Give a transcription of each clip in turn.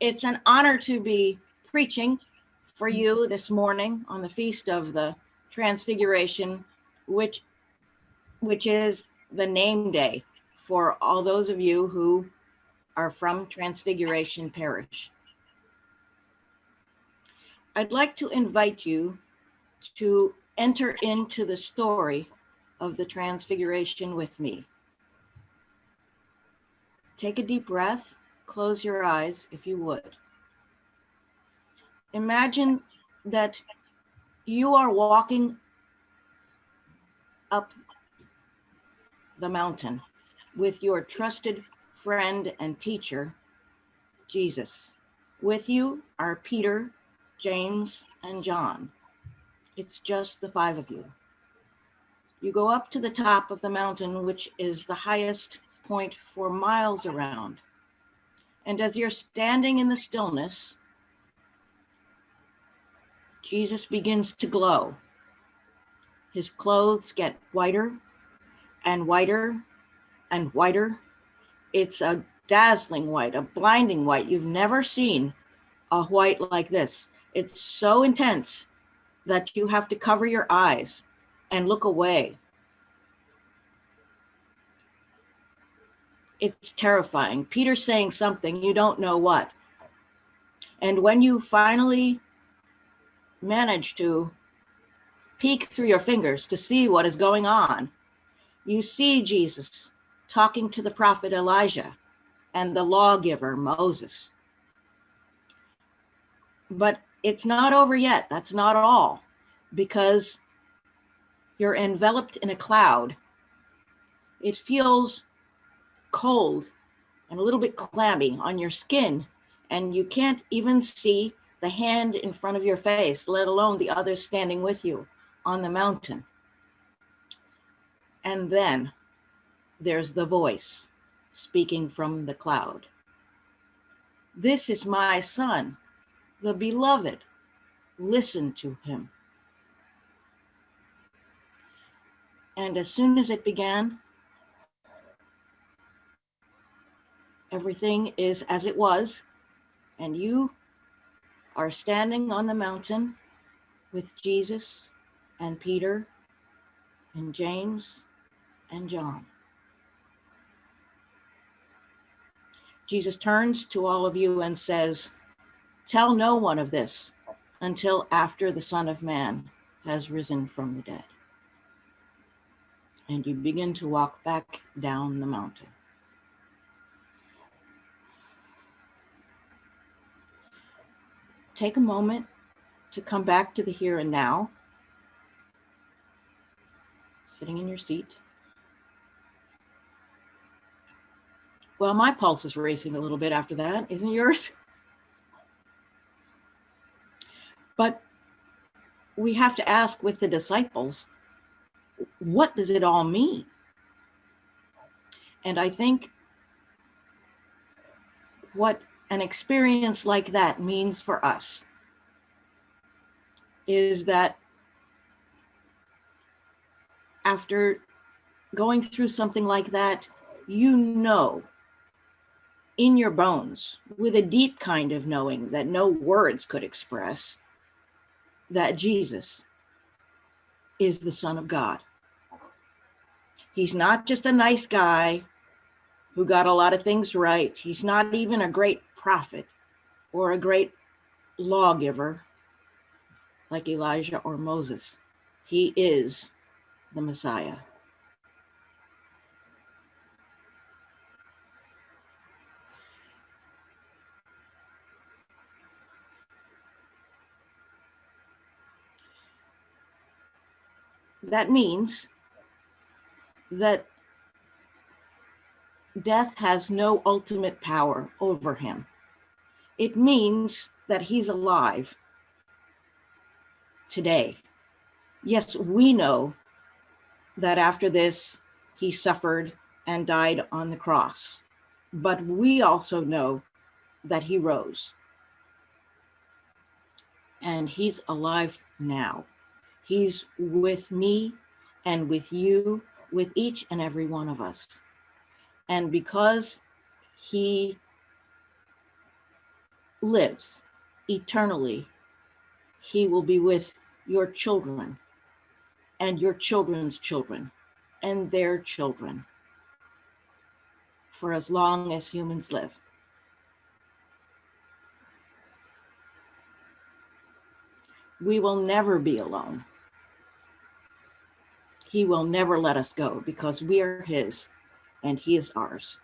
It's an honor to be preaching for you this morning on the feast of the Transfiguration, which is the name day for all those of you who are from Transfiguration Parish. I'd like to invite you to enter into the story of the Transfiguration with me. Take a deep breath, close your eyes if you would. Imagine that you are walking up the mountain with your trusted friend and teacher, Jesus. With you are Peter, James, and John. It's just the five of you. You go up to the top of the mountain, which is the highest point for miles around. And as you're standing in the stillness, Jesus begins to glow. His clothes get whiter and whiter and whiter. It's a dazzling white, a blinding white. You've never seen a white like this. It's so intense that you have to cover your eyes and look away. It's terrifying. Peter's saying something, you don't know what. And when you finally manage to peek through your fingers to see what is going on, you see Jesus talking to the prophet Elijah and the lawgiver Moses. But it's not over yet. That's not all, because you're enveloped in a cloud. It feels cold and a little bit clammy on your skin, and you can't even see the hand in front of your face, let alone the others standing with you on the mountain. And then there's the voice speaking from the cloud. This is my son, the beloved. Listen to him. And as soon as it began, everything is as it was, and you are standing on the mountain with Jesus and Peter and James and John. Jesus turns to all of you and says, "Tell no one of this until after the Son of Man has risen from the dead." And you begin to walk back down the mountain. Take a moment to come back to the here and now, sitting in your seat. Well, my pulse is racing a little bit after that, isn't yours? But we have to ask with the disciples, what does it all mean? And I think what an experience like that means for us is that after going through something like that, you know in your bones, with a deep kind of knowing that no words could express, that Jesus is the Son of God. He's not just a nice guy who got a lot of things right. He's not even a great prophet or a great lawgiver like Elijah or Moses. He is the Messiah. That means that death has no ultimate power over him. It means that he's alive today. Yes, we know that after this, he suffered and died on the cross, but we also know that he rose. And he's alive now. He's with me and with you, with each and every one of us. And because he lives eternally, he will be with your children and your children's children and their children for as long as humans live. We will never be alone. He will never let us go because we are his and he is ours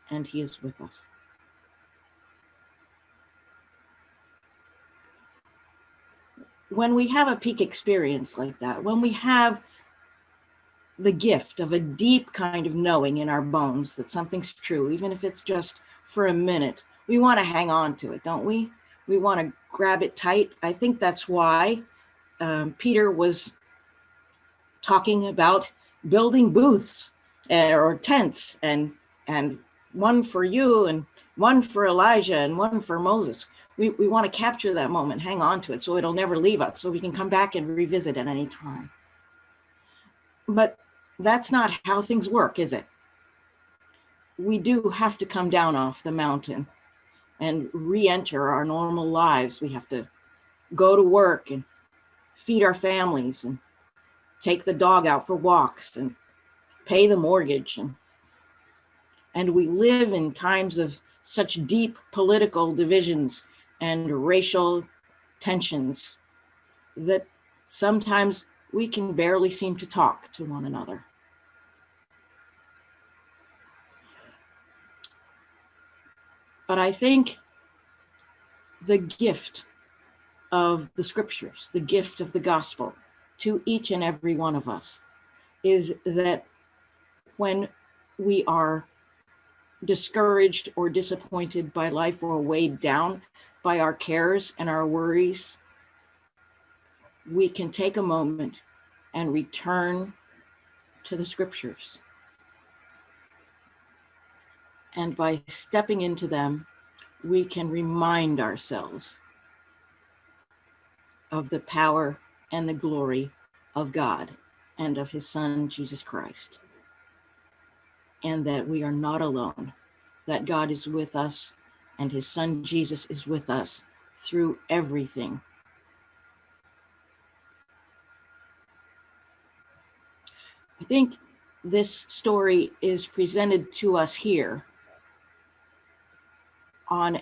and he is with us. When we have a peak experience like that, when we have the gift of a deep kind of knowing in our bones that something's true, even if it's just for a minute, we want to hang on to it, don't we? We want to grab it tight. I think that's why Peter was talking about building booths or tents and one for you and one for Elijah and one for Moses. We want to capture that moment, hang on to it so it'll never leave us, so we can come back and revisit at any time. But that's not how things work, is it? We do have to come down off the mountain and re-enter our normal lives. We have to go to work and feed our families and take the dog out for walks and pay the mortgage. And we live in times of such deep political divisions and racial tensions that sometimes we can barely seem to talk to one another. But I think the gift of the scriptures, the gift of the gospel to each and every one of us is that when we are discouraged or disappointed by life or weighed down by our cares and our worries, we can take a moment and return to the scriptures. And by stepping into them, we can remind ourselves of the power and the glory of God and of his Son, Jesus Christ. And that we are not alone, that God is with us and his Son, Jesus, is with us through everything. I think this story is presented to us here on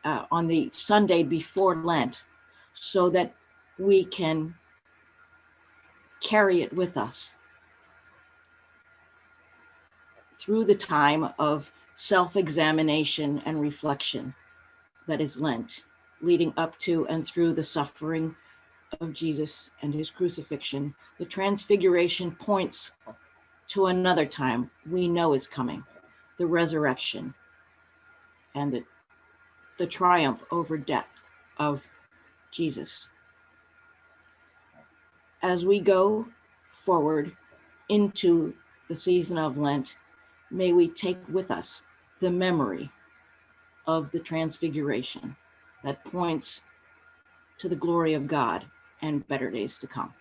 the Sunday before Lent, so that we can carry it with us through the time of self-examination and reflection that is Lent, leading up to and through the suffering of Jesus and his crucifixion. The Transfiguration points to another time we know is coming, the resurrection and the triumph over death of Jesus. As we go forward into the season of Lent, may we take with us the memory of the Transfiguration that points to the glory of God and better days to come.